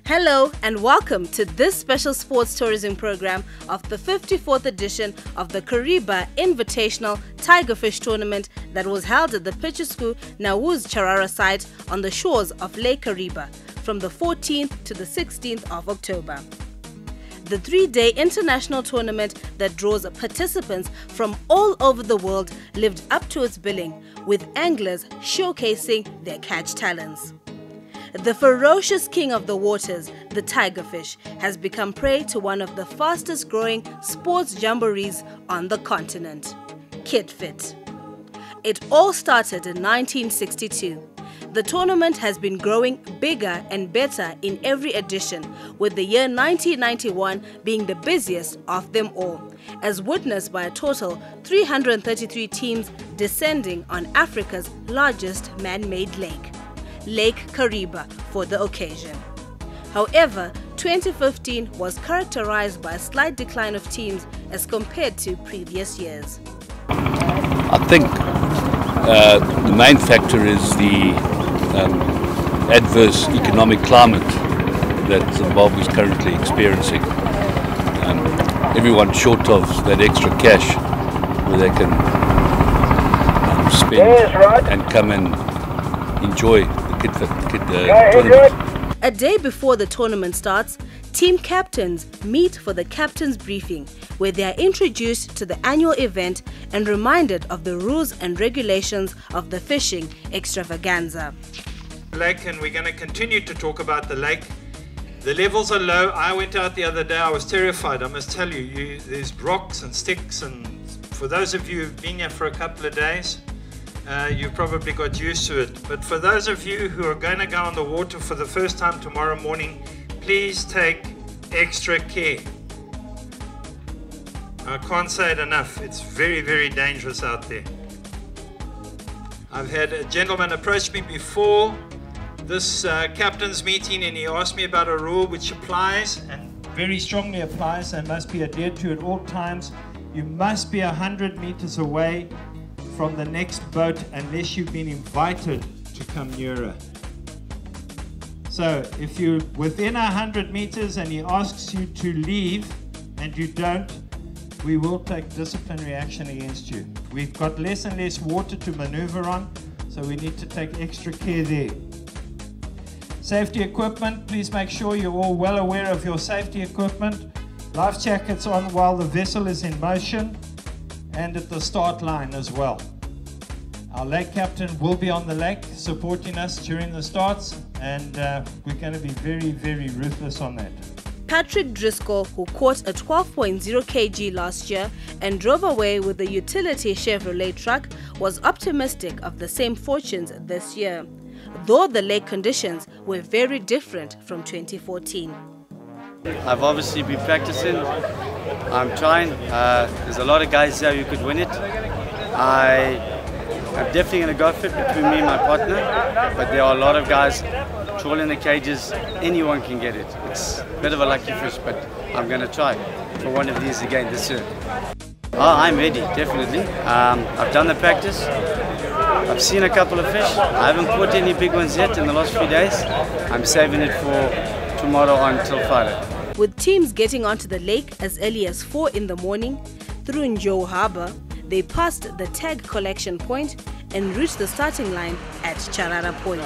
Hello and welcome to this special sports tourism program of the 54th edition of the KARIBA Invitational Tigerfish Tournament that was held at the Pichisku Nawuz Charara site on the shores of Lake KARIBA from the 14th to the 16th of October. The three-day international tournament that draws participants from all over the world lived up to its billing, with anglers showcasing their catch talents. The ferocious king of the waters, the tigerfish, has become prey to one of the fastest growing sports jamborees on the continent, Kitft. It all started in 1962. The tournament has been growing bigger and better in every edition, with the year 1991 being the busiest of them all, as witnessed by a total 333 teams descending on Africa's largest man-made lake, Lake KARIBA, for the occasion. However, 2015 was characterized by a slight decline of teams as compared to previous years. I think the main factor is the adverse economic climate that Zimbabwe is currently experiencing. Everyone's short of that extra cash where they can spend and come and enjoy the tournament. A day before the tournament starts, team captains meet for the captain's briefing, where they are introduced to the annual event and reminded of the rules and regulations of the fishing extravaganza. Lake, and we're going to continue to talk about the lake. The levels are low. I went out the other day, I was terrified. I must tell you, there's rocks and sticks, and for those of you who've been here for a couple of days, you've probably got used to it. But for those of you who are going to go on the water for the first time tomorrow morning, please take extra care. I can't say it enough. It's very, very dangerous out there. I've had a gentleman approach me before this captain's meeting, and he asked me about a rule which applies, and very strongly applies, and must be adhered to at all times. You must be 100 meters away from the next boat unless you've been invited to come nearer. So if you're within 100 meters and he asks you to leave and you don't, we will take disciplinary action against you. We've got less and less water to maneuver on, so we need to take extra care there. Safety equipment, please make sure you're all well aware of your safety equipment. Life jackets on while the vessel is in motion and at the start line as well. Our lake captain will be on the lake supporting us during the starts, and we're going to be very, very ruthless on that. Patrick Driscoll, who caught a 12.0 kg last year and drove away with the utility Chevrolet truck, was optimistic of the same fortunes this year, though the lake conditions were very different from 2014. I've obviously been practicing. I'm trying. There's a lot of guys here who could win it. I'm definitely going to go for it between me and my partner, but there are a lot of guys trawling the cages. Anyone can get it. It's a bit of a lucky fish, but I'm going to try for one of these again this year. Oh, I'm ready, definitely. I've done the practice. I've seen a couple of fish. I haven't caught any big ones yet in the last few days. I'm saving it for tomorrow until Friday. With teams getting onto the lake as early as 4 in the morning, through Njo Harbour, they passed the tag collection point and reached the starting line at Charara Point.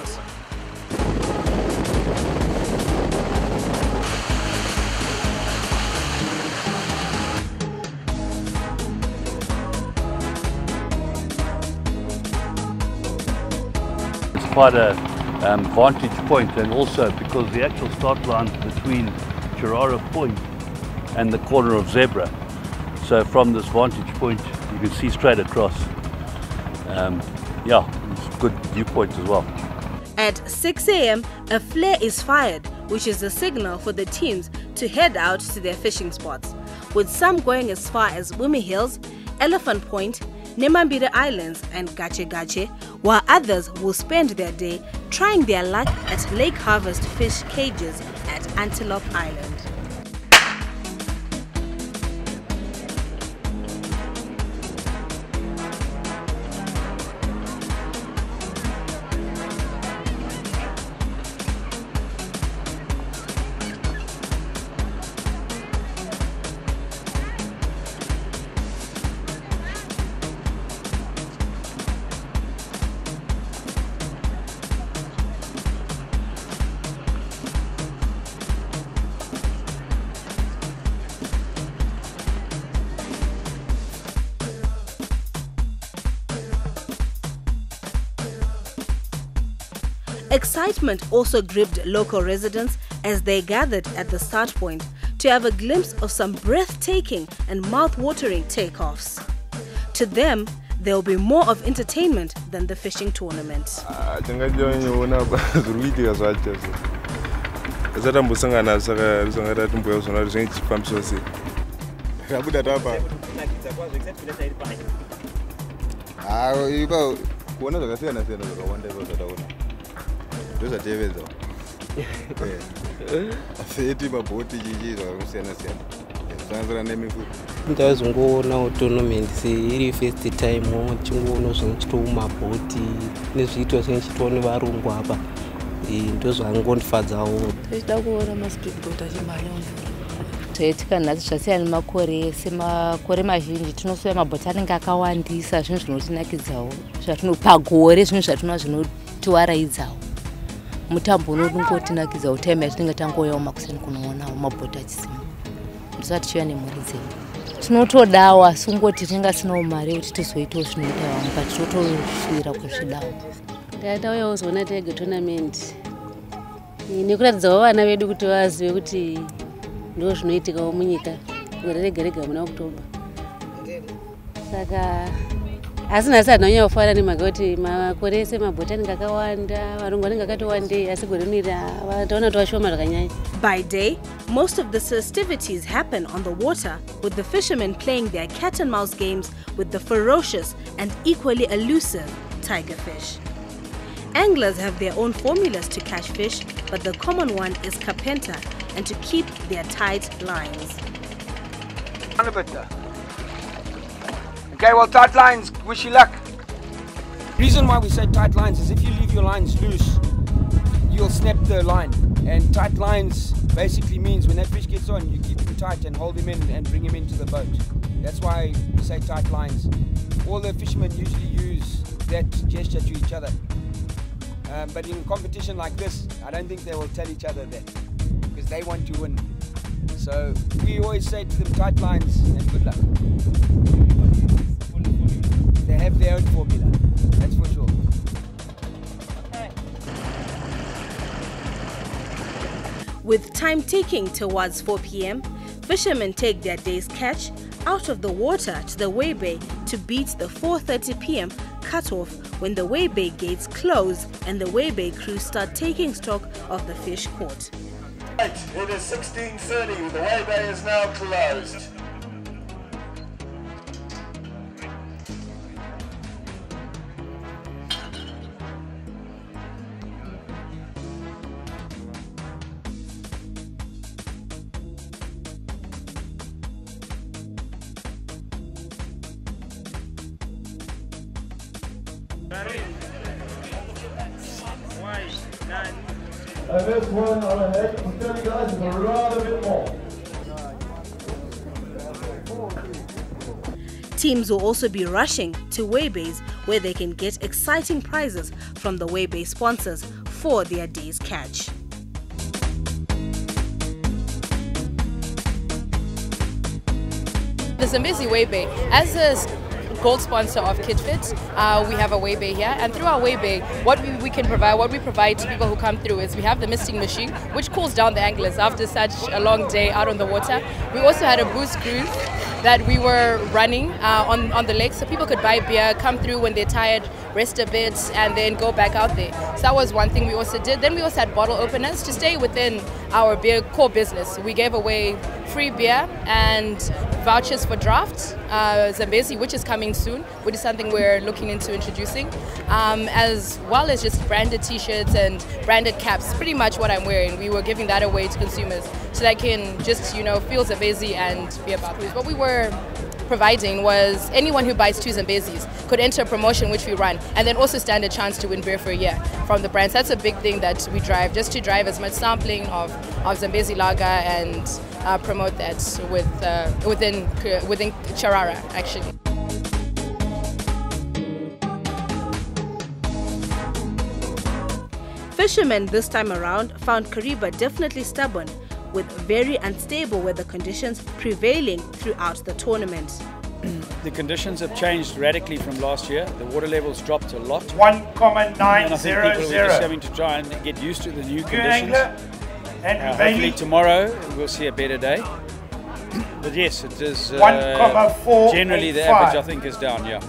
It's quite a vantage point, and also because the actual start line between Charara Point and the corner of Zebra. So from this vantage point, you can see straight across. Yeah, it's a good viewpoint as well. At 6 a.m, a flare is fired, which is a signal for the teams to head out to their fishing spots, with some going as far as Wimi Hills, Elephant Point, Nemambire Islands and Gache Gache, while others will spend their day trying their luck at Lake Harvest fish cages at Antelope Island. Excitement also gripped local residents as they gathered at the start point to have a glimpse of some breathtaking and mouth-watering takeoffs. To them, there will be more of entertainment than the fishing tournament. Ndazongoona tournament iri first time tingoona zvinchitwa mabhoti nezviito zvinchitwa nevarungu apa ndozvangondifadzawo. Tochida kuona maspeedboat achimhanya mvura. Zvaitika nhasi zvasiyana nemakore ese. Makore mazhinji tinosoya mabhoti anenge akawandisa, zvinhu zvinotinakidzawo pagore, zvinhu zvinotiwaraidzawo. Mutambo unongotinakidzawo time yatinenge tangoyawo makuseni kunoonawo mabhoti achisima. Ndisati tichiva nemhuri dzedu. Tinotodawo asi kungoti tingasinawo mari yekuti tizoitawo zvinoita vamwe but tinotoshuvira kuzvidawo. Ndakatauyawo kuzoona tega tournament nekuratidzawo vana vedu kuti vazive kuti ndo zvinoitikawo munyika gore rega rega muna Oktoba. Saka asi nhasi handinonyanya kufara nemhaka kuti makore ese mabhoti anenge akawanda, varungu vanenge akatowandei, asi gore rino taona tovashoma zvakanyanya. By day, most of the festivities happen on the water, with the fishermen playing their cat and mouse games with the ferocious and equally elusive tiger fish. Anglers have their own formulas to catch fish, but the common one is kapenta and to keep their tight lines. Okay, well, tight lines, wish you luck. The reason why we say tight lines is if you leave your lines loose, you'll snap the line. And tight lines basically means when that fish gets on, you keep him tight and hold him in and bring him into the boat. That's why we say tight lines. All the fishermen usually use that gesture to each other. But in a competition like this, I don't think they will tell each other that because they want to win. So we always say to them, tight lines and good luck. They have their own formula, that's for sure. With time ticking towards 4 p.m, fishermen take their day's catch out of the water to the weigh bay to beat the 4:30 p.m. cutoff when the weigh bay gates close and the weigh bay crew start taking stock of the fish caught. It is 16:30, the weigh bay is now closed. And this one on ahead, I'm telling you guys, is a rather bit more. Teams will also be rushing to weigh bays where they can get exciting prizes from the weigh bay sponsors for their day's catch. The Zambezi weigh bay, as a gold sponsor of Kitft, we have a weigh bay here, and through our weigh bay, what we provide to people who come through is we have the misting machine, which cools down the anglers after such a long day out on the water. We also had a booze cruise that we were running on the lake, so people could buy beer, come through when they're tired, rest a bit, and then go back out there. So that was one thing we also did. Then we also had bottle openers to stay within our beer core business. We gave away free beer and vouchers for draft, Zambezi, which is coming soon, which is something we're looking into introducing, as well as just branded t-shirts and branded caps, pretty much what I'm wearing. We were giving that away to consumers so they can just, feel Zambezi and be about cruise. What we were providing was anyone who buys 2 Zambezis could enter a promotion which we run, and then also stand a chance to win beer for a year from the brands. That's a big thing that we drive, just to drive as much sampling of Zambezi lager and promote that within Charara, actually. Fishermen this time around found KARIBA definitely stubborn, with very unstable weather conditions prevailing throughout the tournament. The conditions have changed radically from last year. The water levels dropped a lot. 1,900. And I think people are just having to try and get used to the new conditions. Hopefully tomorrow we'll see a better day. But yes, it is generally the average I think is down, yeah.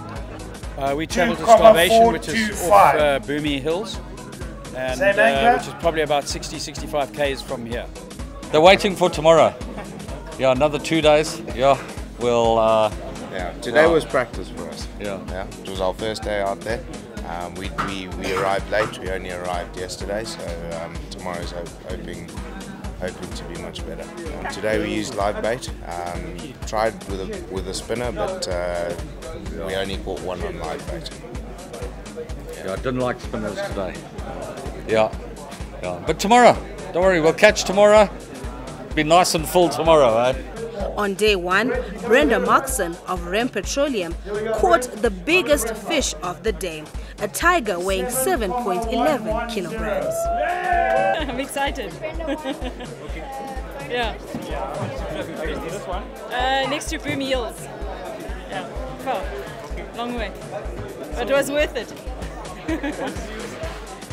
We travel to Starvation, which is off Boomy Hills, and which is probably about 60-65 k's from here. They're waiting for tomorrow. Yeah, another 2 days. Yeah, we'll... yeah, today was practice for us. Yeah. It was our first day out there. We arrived late. We only arrived yesterday, so tomorrow's hoping to be much better. Today we used live bait. Tried with a spinner, but we only caught one on live bait. Yeah, I didn't like spinners today. Yeah. But tomorrow, don't worry, we'll catch tomorrow. Be nice and full tomorrow, eh? On day one, Brenda Markson of Rem Petroleum caught the biggest fish of the day, a tiger weighing 7.11 kilograms. I'm excited. Yeah. Next to Boomy Hills. Yeah, far, long way, but it was worth it.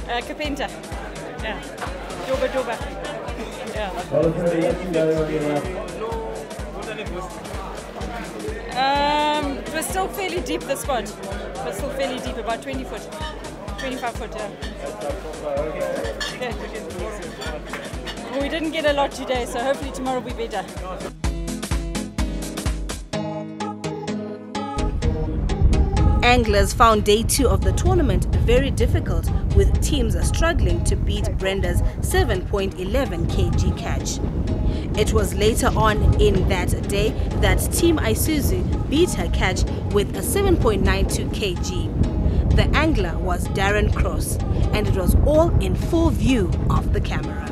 Kapenta. Yeah. Doba. Yeah. It was still fairly deep, the spot. It was still fairly deep, about 20 foot, 25 foot, yeah. Well, we didn't get a lot today, so hopefully tomorrow will be better. Anglers found day 2 of the tournament very difficult, with teams struggling to beat Brenda's 7.11 kg catch. It was later on in that day that Team Isuzu beat her catch with a 7.92 kg. The angler was Darren Cross, and it was all in full view of the camera.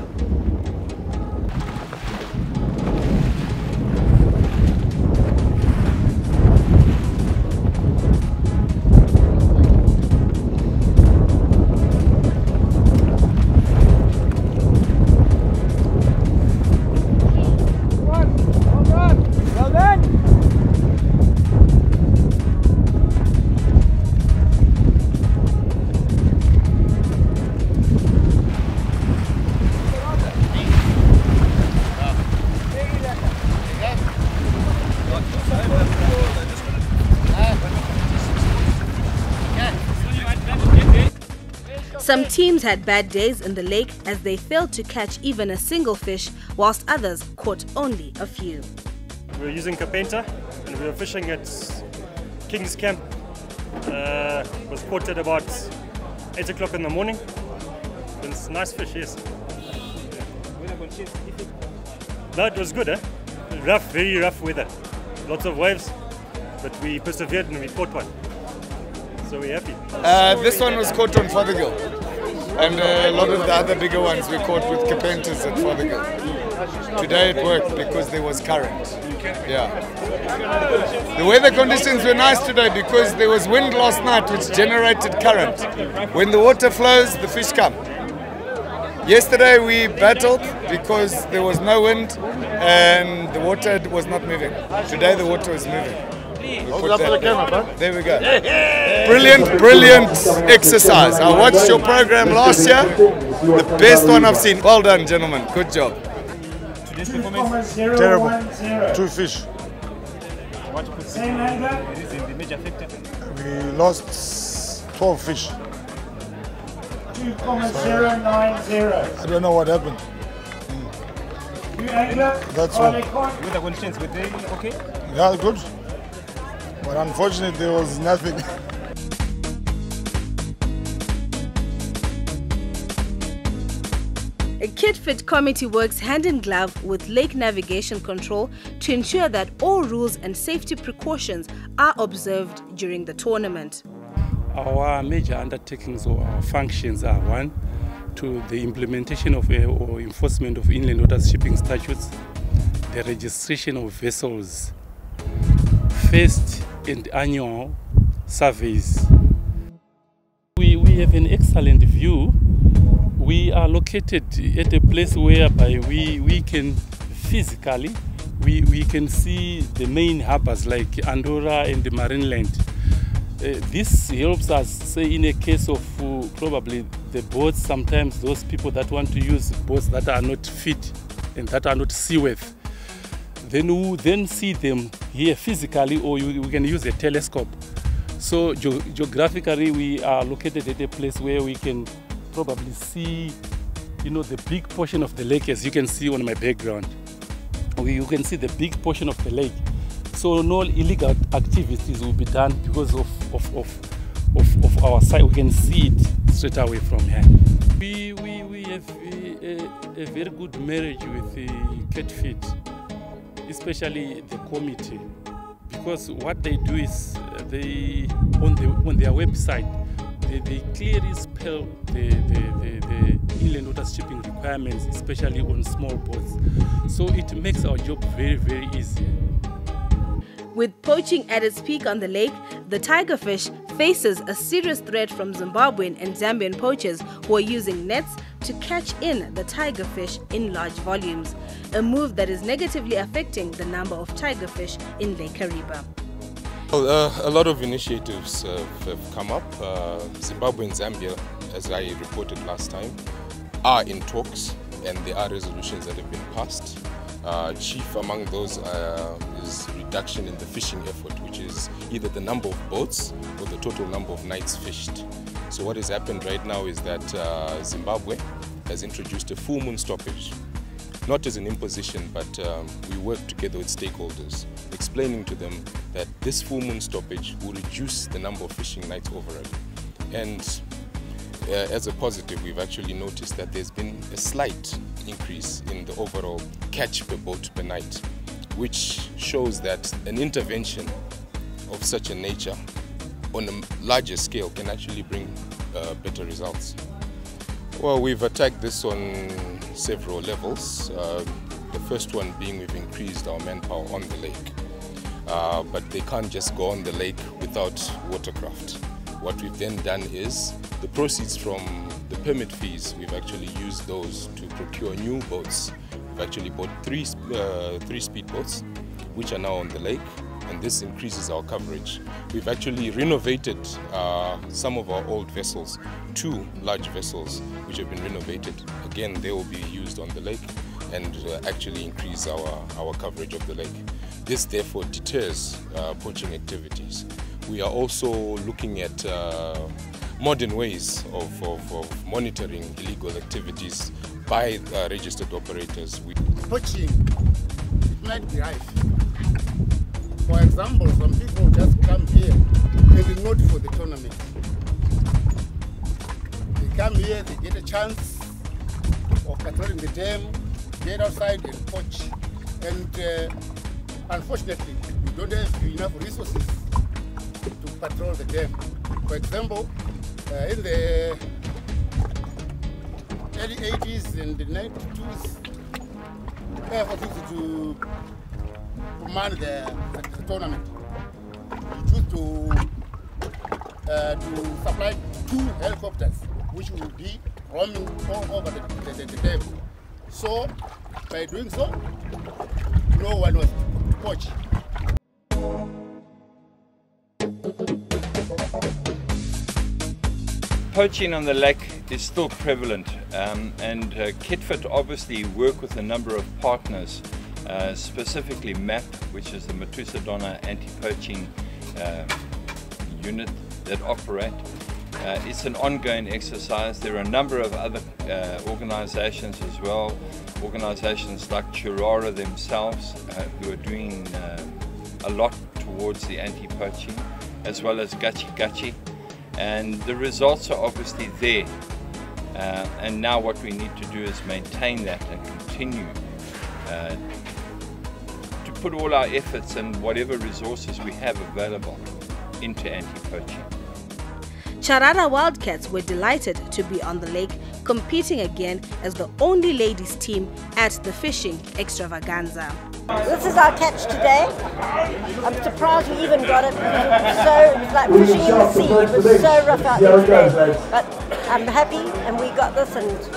Some teams had bad days in the lake as they failed to catch even a single fish, whilst others caught only a few. We were using Kapenta and we were fishing at King's Camp. Was caught at about 8 o'clock in the morning. It's nice fish, yes. No, it was good, eh? Rough, very rough weather. Lots of waves, but we persevered and we caught one. So we're happy. This one was caught on Fothergill, and a lot of the other bigger ones we caught with Kapentas at Fothergill. Today it worked because there was current. Yeah. The weather conditions were nice today because there was wind last night which generated current. When the water flows, the fish come. Yesterday we battled because there was no wind and the water was not moving. Today the water is moving. There we go. Brilliant exercise. I watched your program last year. The best one I've seen. Well done, gentlemen. Good job. Today's performance? Terrible. 2 fish. What could be the major factor? We lost 12 fish. 2,090. I don't know what happened. That's all. With the conditions, were they okay? Yeah, good. But unfortunately, there was nothing. A Kitft committee works hand in glove with Lake Navigation Control to ensure that all rules and safety precautions are observed during the tournament. Our major undertakings or our functions are: 1, to the implementation of or enforcement of inland waters shipping statutes, the registration of vessels, first and annual surveys. We have an excellent view. We are located at a place whereby we can physically we can see the main harbors like Andorra and the Marineland. This helps us, say, in a case of probably the boats, sometimes those people that want to use boats that are not fit and that are not seaworthy, then we then see them here physically, or we can use a telescope. So geographically, we are located at a place where we can probably see, you know, the big portion of the lake, as you can see on my background. You can see the big portion of the lake. So no illegal activities will be done because of our site. We can see it straight away from here. We have a very good marriage with the Kitft, especially the committee, because what they do is they on their website they clearly spell the inland water shipping requirements, especially on small boats. So it makes our job very, very easy. With poaching at its peak on the lake, the tigerfish faces a serious threat from Zimbabwean and Zambian poachers who are using nets to catch in the tigerfish in large volumes, a move that is negatively affecting the number of tigerfish in Lake Kariba. Well, a lot of initiatives have come up. Zimbabwe and Zambia, as I reported last time, are in talks, and there are resolutions that have been passed. Chief among those is reduction in the fishing effort, which is either the number of boats or the total number of nights fished. So what has happened right now is that Zimbabwe has introduced a full moon stoppage, not as an imposition, but we work together with stakeholders, explaining to them that this full moon stoppage will reduce the number of fishing nights overall. And as a positive, we've actually noticed that there's been a slight increase in the overall catch per boat per night, which shows that an intervention of such a nature on a larger scale can actually bring better results. Well, we've attacked this on several levels. The first one being we've increased our manpower on the lake. But they can't just go on the lake without watercraft. What we've then done is the proceeds from the permit fees, we've actually used those to procure new boats. We've actually bought three speedboats, which are now on the lake, and this increases our coverage. We've actually renovated some of our old vessels, 2 large vessels, which have been renovated. Again, they will be used on the lake and actually increase our coverage of the lake. This therefore deters poaching activities. We are also looking at modern ways of monitoring illegal activities by registered operators. Poaching might be rife. For example, some people just come here maybe not for the tournament. They come here, they get a chance of patrolling the dam, get outside and poach. And unfortunately, we don't have enough resources to patrol the dam. For example, in the early 80s and the 92s, Air Force used to man the tournament. We used to supply 2 helicopters, which will be roaming all over the dam. So, by doing so, no one was to poach. Poaching on the lake is still prevalent, and Kitft obviously work with a number of partners, specifically MAP, which is the Matusadona anti-poaching unit that operate. It's an ongoing exercise. There are a number of other organizations as well, organizations like Chirara themselves, who are doing a lot towards the anti-poaching, as well as Gachi Gachi. And the results are obviously there, and now what we need to do is maintain that and continue to put all our efforts and whatever resources we have available into anti-poaching. Charara Wildcats were delighted to be on the lake, competing again as the only ladies team at the fishing extravaganza. This is our catch today. I'm surprised we even got it because it was like fishing in the sea. It was so rough out there today. But I'm happy, and we got this, and it's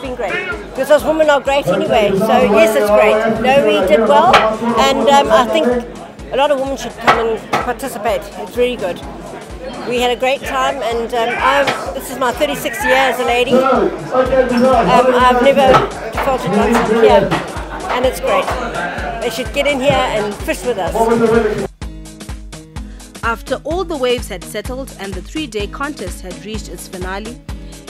been great. Because those women are great anyway, so yes, it's great. No, we did well, and I think a lot of women should come and participate. It's really good. We had a great time, and this is my 36th year as a lady. I've never felt it once I'm here, and it's great. They should get in here and fish with us. After all the waves had settled and the 3-day contest had reached its finale,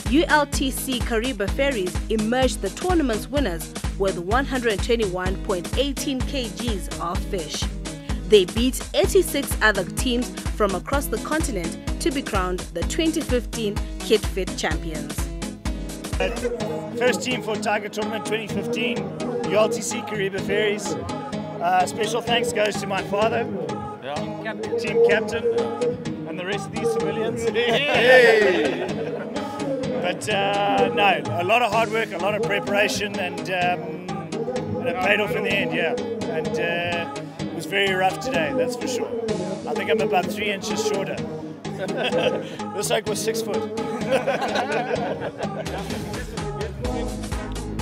ULTC KARIBA ferries emerged the tournament's winners with 121.18 kgs of fish. They beat 86 other teams from across the continent to be crowned the 2015 Kitft champions. First team for Tiger Tournament 2015, ULTC KARIBA ferries. Special thanks goes to my father, team captain, and the rest of these civilians. But no, a lot of hard work, a lot of preparation, and it paid off in the end, yeah. And it was very rough today, that's for sure. I think I'm about 3 inches shorter. This oak was 6 foot.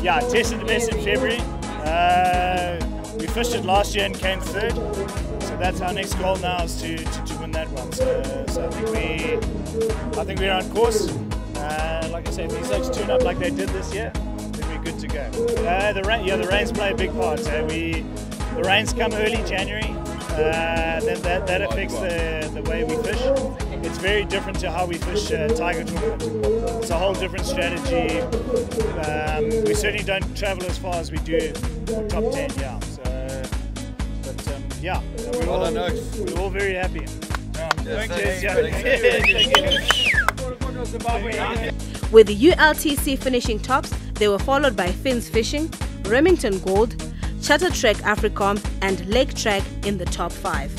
Yeah, I tested the best in February. We fished it last year and came 3rd. So that's our next goal now, is to win that one. So I think we're on course. Like I said, if these oaks tune up like they did this year, then we're good to go. The rains play a big part. The rains come early January. Then that affects the way we fish. It's very different to how we fish Tiger Tournament. It's a whole different strategy. We certainly don't travel as far as we do for top 10, yeah. Yeah, we're all very happy. With the ULTC finishing tops, they were followed by Fins Fishing, Remington Gold, Chatter Trek Africom and Lake Track in the top 5.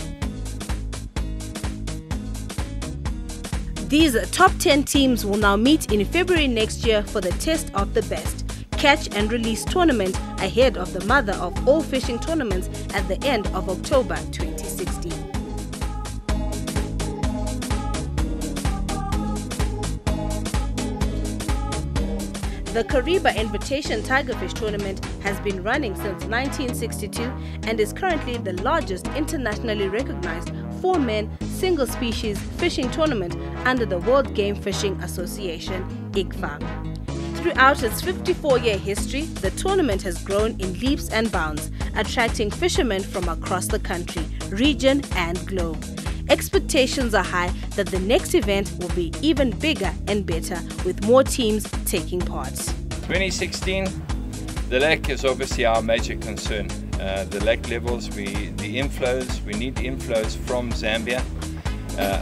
These top 10 teams will now meet in February next year for the Test of the Best Catch and Release tournament ahead of the mother of all fishing tournaments at the end of October 2016. The KARIBA Invitation Tigerfish Tournament has been running since 1962 and is currently the largest internationally recognized 4-man single-species fishing tournament under the World Game Fishing Association, IGFA. Throughout its 54-year history, the tournament has grown in leaps and bounds, attracting fishermen from across the country, region and globe. Expectations are high that the next event will be even bigger and better, with more teams taking part. 2016, the lake is obviously our major concern. The lake levels, the inflows, we need inflows from Zambia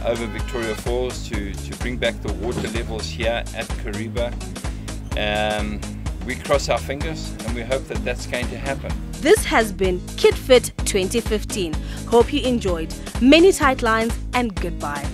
over Victoria Falls to bring back the water levels here at KARIBA. We cross our fingers and we hope that that's going to happen. This has been Kitft 2015. Hope you enjoyed. Many tight lines and goodbye.